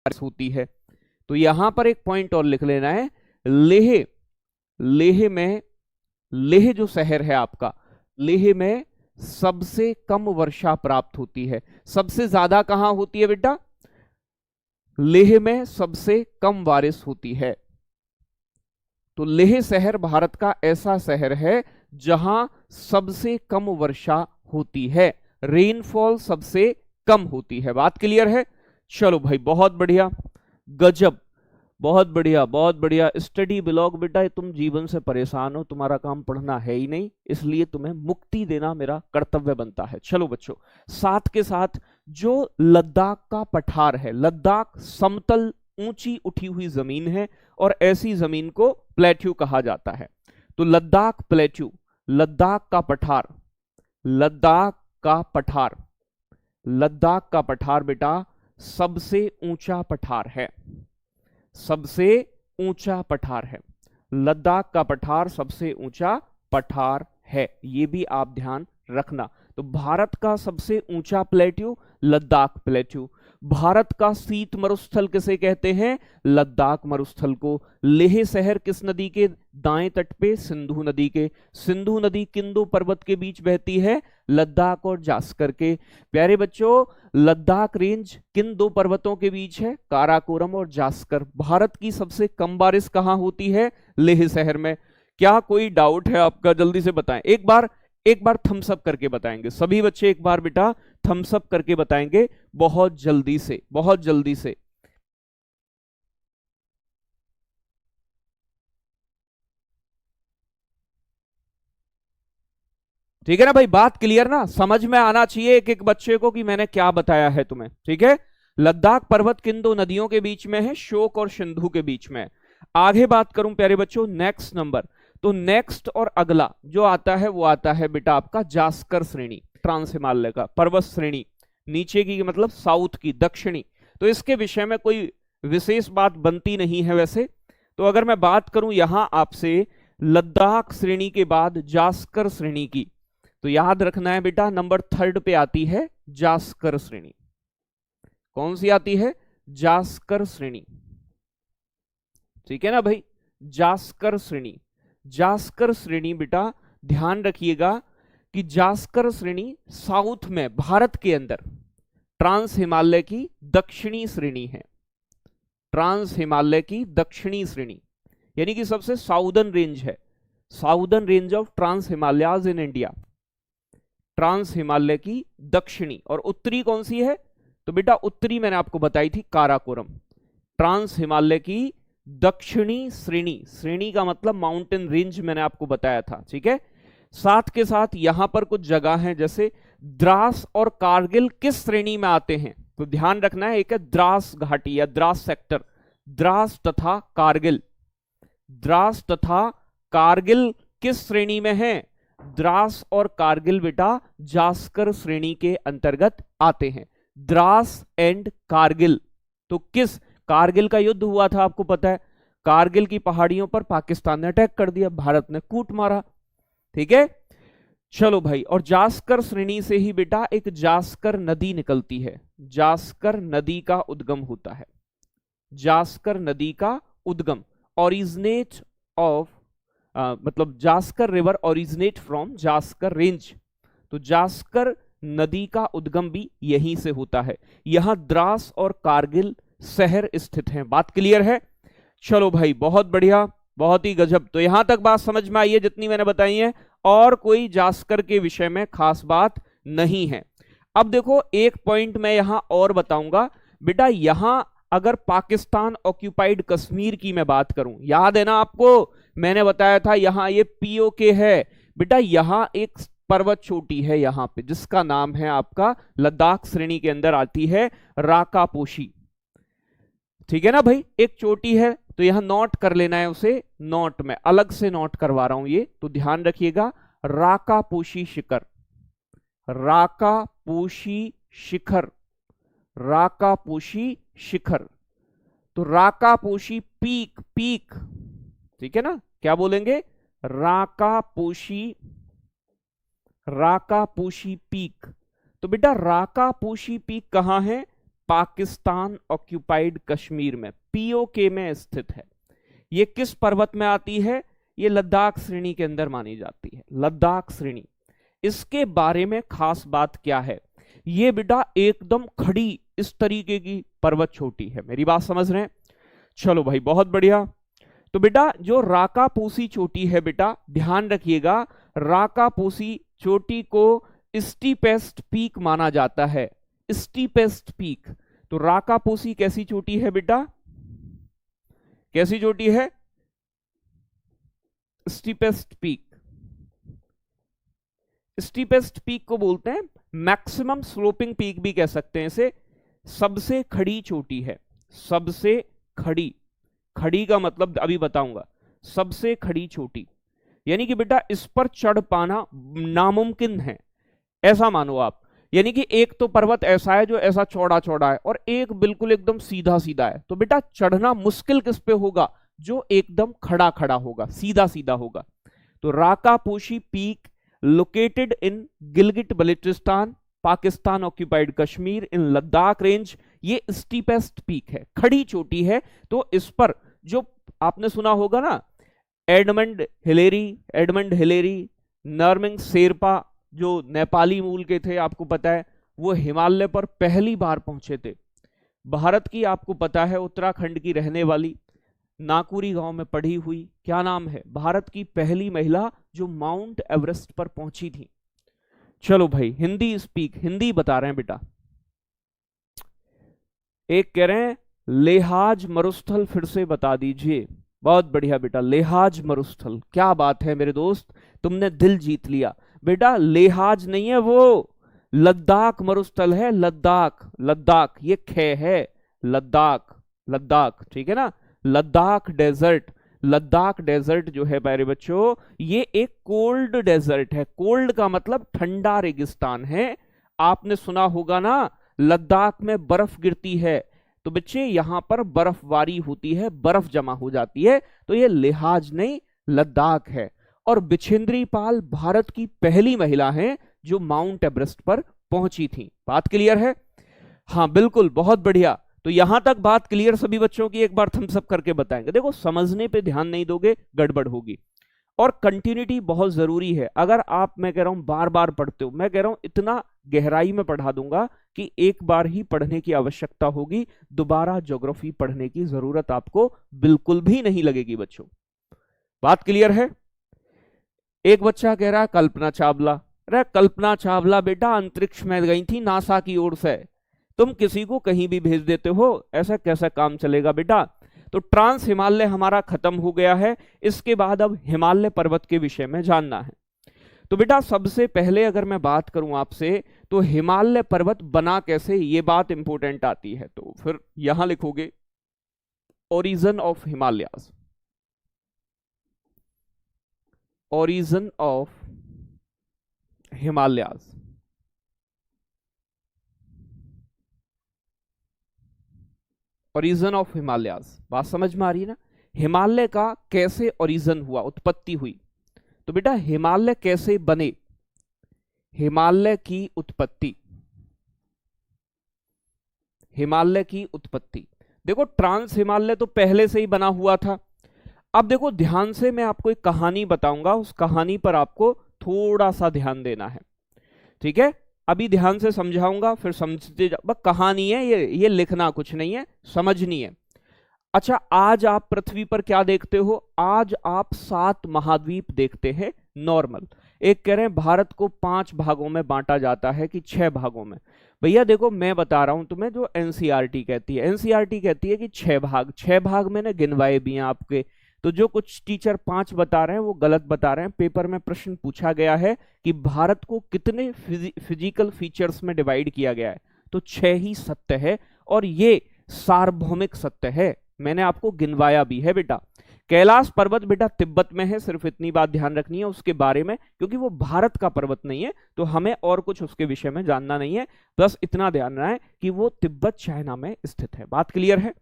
बारिश होती है। तो यहां पर एक पॉइंट और लिख लेना है, लेह, लेह में, लेह जो शहर है आपका, लेह में सबसे कम वर्षा प्राप्त होती है। सबसे ज्यादा कहां होती है बेटा? लेह में सबसे कम बारिश होती है। तो लेह शहर भारत का ऐसा शहर है जहां सबसे कम वर्षा होती है, रेनफॉल सबसे कम होती है। बात क्लियर है? चलो भाई बहुत बढ़िया, गजब, बहुत बढ़िया, बहुत बढ़िया। स्टडी ब्लॉग बेटा, तुम जीवन से परेशान हो, तुम्हारा काम पढ़ना है ही नहीं, इसलिए तुम्हें मुक्ति देना मेरा कर्तव्य बनता है। चलो बच्चों, साथ के साथ जो लद्दाख का पठार है, लद्दाख समतल ऊंची उठी हुई जमीन है और ऐसी जमीन को प्लेट्यू कहा जाता है। तो लद्दाख प्लेट्यू, लद्दाख का पठार, लद्दाख का पठार, लद्दाख का पठार बेटा सबसे ऊंचा पठार है, सबसे ऊंचा पठार है। लद्दाख का पठार सबसे ऊंचा पठार है, ये भी आप ध्यान रखना। तो भारत का सबसे ऊंचा प्लेट्यू लद्दाख प्लेट्यू। भारत का शीत मरुस्थल किसे कहते हैं? लद्दाख मरुस्थल को। लेह शहर किस नदी के दाएं तट पे? सिंधु नदी के। सिंधु नदी किन दो पर्वत के बीच बहती है? लद्दाख और जास्कर के। प्यारे बच्चों, लद्दाख रेंज किन दो पर्वतों के बीच है? काराकोरम और जास्कर। भारत की सबसे कम बारिश कहां होती है? लेह शहर में। क्या कोई डाउट है आपका? जल्दी से बताएं। एक बार थम्स अप करके बताएंगे सभी बच्चे, एक बार बेटा थम्स अप करके बताएंगे, बहुत जल्दी से, बहुत जल्दी से। ठीक है ना भाई? बात क्लियर ना? समझ में आना चाहिए एक एक बच्चे को कि मैंने क्या बताया है तुम्हें। ठीक है? लद्दाख पर्वत किन दो नदियों के बीच में है? शोक और सिंधु के बीच में। आगे बात करूं प्यारे बच्चों, नेक्स्ट नंबर, तो नेक्स्ट और अगला जो आता है वो आता है बेटा आपका जास्कर श्रेणी, ट्रांस हिमालय का पर्वत श्रेणी, नीचे की मतलब साउथ की, दक्षिणी। तो इसके विषय में कोई विशेष बात बनती नहीं है वैसे। तो अगर मैं बात करूं यहां आपसे लद्दाख श्रेणी के बाद जास्कर श्रेणी की, तो याद रखना है बेटा नंबर 3 पे आती है जास्कर श्रेणी। कौन सी आती है? जास्कर श्रेणी। ठीक है ना भाई? जास्कर श्रेणी, जास्कर श्रेणी बेटा ध्यान रखिएगा कि जास्कर श्रेणी साउथ में भारत के अंदर ट्रांस हिमालय की दक्षिणी श्रेणी है, ट्रांस हिमालय की दक्षिणी श्रेणी, यानी कि सबसे साउदर्न रेंज है, southern range of trans Himalayas in India. Trans Himalaya की दक्षिणी। और उत्तरी कौन सी है? तो बेटा उत्तरी मैंने आपको बताई थी काराकोरम। ट्रांस हिमालय की दक्षिणी श्रेणी, श्रेणी का मतलब माउंटेन रेंज मैंने आपको बताया था। ठीक है? साथ के साथ यहां पर कुछ जगह हैं, जैसे द्रास और कारगिल किस श्रेणी में आते हैं? तो ध्यान रखना है, एक है द्रास घाटी या द्रास सेक्टर, द्रास तथा कारगिल। द्रास तथा कारगिल किस श्रेणी में है? द्रास और कारगिल बेटा जास्कर श्रेणी के अंतर्गत आते हैं। द्रास एंड कारगिल। तो किस, कारगिल का युद्ध हुआ था आपको पता है, कारगिल की पहाड़ियों पर पाकिस्तान ने अटैक कर दिया, भारत ने कूट मारा। ठीक है? चलो भाई, और जास्कर श्रेणी से ही बेटा एक जास्कर नदी निकलती है, जास्कर नदी का उद्गम होता है। जास्कर नदी का उद्गम, ओरिजिनेट ऑफ मतलब Zanskar river originate from Zanskar range. तो जास्कर नदी का उद्गम भी यहीं से होता है। यहां द्रास और कारगिल शहर स्थित हैं। बात क्लियर है? चलो भाई बहुत बढ़िया, बहुत ही गजब। तो यहां तक बात समझ में आई है जितनी मैंने बताई है, और कोई जास्कर के विषय में खास बात नहीं है। अब देखो एक पॉइंट मैं यहां और बताऊंगा बेटा, यहां अगर पाकिस्तान ऑक्यूपाइड कश्मीर की मैं बात करूं, याद है ना आपको मैंने बताया था यहां ये पीओके है बेटा, यहां एक पर्वत चोटी है यहां पे जिसका नाम है आपका, लद्दाख श्रेणी के अंदर आती है, राकापोशी। ठीक है ना भाई? एक चोटी है, तो यहां नोट कर लेना है उसे, नोट में अलग से नोट करवा रहा हूं ये, तो ध्यान रखिएगा, राकापोशी शिखर, राकापोशी शिखर, राकापोशी शिखर। तो राकापोशी पीक, पीक, ठीक है ना? क्या बोलेंगे? राकापोशी, राकापोशी पीक। तो बेटा राकापोशी पीक कहां है? पाकिस्तान ऑक्यूपाइड कश्मीर में, पीओके में स्थित है। ये किस पर्वत में आती है? ये लद्दाख श्रेणी के अंदर मानी जाती है, लद्दाख श्रेणी। इसके बारे में खास बात क्या है? ये बेटा एकदम खड़ी इस तरीके की पर्वत चोटी है। मेरी बात समझ रहे हैं? चलो भाई बहुत बढ़िया। तो बेटा जो राकापोसी चोटी है बेटा, ध्यान रखिएगा, राकापोसी चोटी को स्टीपेस्ट पीक माना जाता है, स्टीपेस्ट पीक। तो राकापोसी कैसी चोटी है बेटा? कैसी चोटी है? Steepest peak. स्टीपेस्ट पीक को बोलते हैं मैक्सिमम स्लोपिंग पीक भी कह सकते हैं इसे। सबसे खड़ी चोटी है, सबसे खड़ी, खड़ी का मतलब अभी बताऊंगा। सबसे खड़ी चोटी यानी कि बेटा इस पर चढ़ पाना नामुमकिन है, ऐसा मानो आप। यानी कि एक तो पर्वत ऐसा है जो ऐसा चौड़ा चौड़ा है और एक बिल्कुल एकदम सीधा सीधा है। तो बेटा चढ़ना मुश्किल किस पे होगा? जो एकदम खड़ा खड़ा होगा, सीधा सीधा होगा। तो Rakaposhi peak located in Gilgit Baltistan, Pakistan occupied Kashmir, in Ladakh range. ये स्टीपेस्ट पीक है, खड़ी चोटी है। तो इस पर जो आपने सुना होगा ना, एडमंड हिलेरी, नरमिंग शेरपा जो नेपाली मूल के थे, आपको पता है, वो हिमालय पर पहली बार पहुंचे थे। भारत की आपको पता है उत्तराखंड की रहने वाली, नाकुरी गांव में पढ़ी हुई, क्या नाम है? भारत की पहली महिला जो माउंट एवरेस्ट पर पहुंची थी। चलो भाई हिंदी स्पीक, हिंदी बता रहे हैं बेटा। एक कह रहे हैं लेहाज मरुस्थल, फिर से बता दीजिए। बहुत बढ़िया बेटा, लेहाज मरुस्थल। क्या बात है मेरे दोस्त, तुमने दिल जीत लिया। बेटा लेहाज नहीं है वो, लद्दाख मरुस्थल है, लद्दाख। लद्दाख ये खे है, लद्दाख, लद्दाख, ठीक है ना। लद्दाख डेजर्ट, लद्दाख डेजर्ट जो है प्यारे बच्चों, ये एक कोल्ड डेजर्ट है। कोल्ड का मतलब ठंडा रेगिस्तान है। आपने सुना होगा ना लद्दाख में बर्फ गिरती है, तो बच्चे यहां पर बर्फबारी होती है, बर्फ जमा हो जाती है। तो ये लिहाज नहीं, लद्दाख है। और बिछेंद्री पाल भारत की पहली महिला है जो माउंट एवरेस्ट पर पहुंची थी। बात क्लियर है? हाँ बिल्कुल, बहुत बढ़िया। तो यहां तक बात क्लियर सभी बच्चों की? एक बार थम्स अप करके बताएंगे। देखो समझने पे ध्यान नहीं दोगे गड़बड़ होगी, और कंटिन्यूटी बहुत जरूरी है। अगर आप, मैं कह रहा हूं बार बार पढ़ते हो, मैं कह रहा हूं इतना गहराई में पढ़ा दूंगा कि एक बार ही पढ़ने की आवश्यकता होगी, दोबारा ज्योग्राफी पढ़ने की जरूरत आपको बिल्कुल भी नहीं लगेगी बच्चों। बात क्लियर है? एक बच्चा कह रहा है कल्पना चावला। अरे कल्पना चावला बेटा अंतरिक्ष में गई थी नासा की ओर से, तुम किसी को कहीं भी भेज देते हो, ऐसा कैसा काम चलेगा बेटा? तो ट्रांस हिमालय हमारा खत्म हो गया है। इसके बाद अब हिमालय पर्वत के विषय में जानना है। तो बेटा सबसे पहले अगर मैं बात करूं आपसे, तो हिमालय पर्वत बना कैसे, ये बात इंपॉर्टेंट आती है। तो फिर यहां लिखोगे origin of Himalayas, origin of Himalayas. Origin of Himalayas, बात समझ में आ रही है ना? हिमालय का कैसे ओरिजिन हुआ, उत्पत्ति हुई। तो बेटा हिमालय कैसे बने, हिमालय की उत्पत्ति, हिमालय की उत्पत्ति। देखो ट्रांस हिमालय तो पहले से ही बना हुआ था। अब देखो ध्यान से मैं आपको एक कहानी बताऊंगा, उस कहानी पर आपको थोड़ा सा ध्यान देना है, ठीक है? अभी ध्यान से समझाऊंगा, फिर समझते जाओ। बस कहानी है ये लिखना कुछ नहीं है, समझनी है। अच्छा, आज आप पृथ्वी पर क्या देखते हो? आज आप 7 महाद्वीप देखते हैं नॉर्मल। एक कह रहे हैं भारत को 5 भागों में बांटा जाता है कि 6 भागों में। भैया देखो मैं बता रहा हूं तुम्हें, जो एनसीईआरटी कहती है, एनसीईआरटी कहती है कि 6 भाग। 6 भाग मैंने गिनवाए भी हैं आपके। तो जो कुछ टीचर 5 बता रहे हैं वो गलत बता रहे हैं। पेपर में प्रश्न पूछा गया है कि भारत को कितने फिजिकल फीचर्स में डिवाइड किया गया है, तो 6 ही सत्य है, और ये सार्वभौमिक सत्य है। मैंने आपको गिनवाया भी है बेटा। कैलाश पर्वत बेटा तिब्बत में है, सिर्फ इतनी बात ध्यान रखनी है उसके बारे में, क्योंकि वो भारत का पर्वत नहीं है, तो हमें और कुछ उसके विषय में जानना नहीं है। बस इतना ध्यान रहे कि वो तिब्बत चाइना में स्थित है। बात क्लियर है?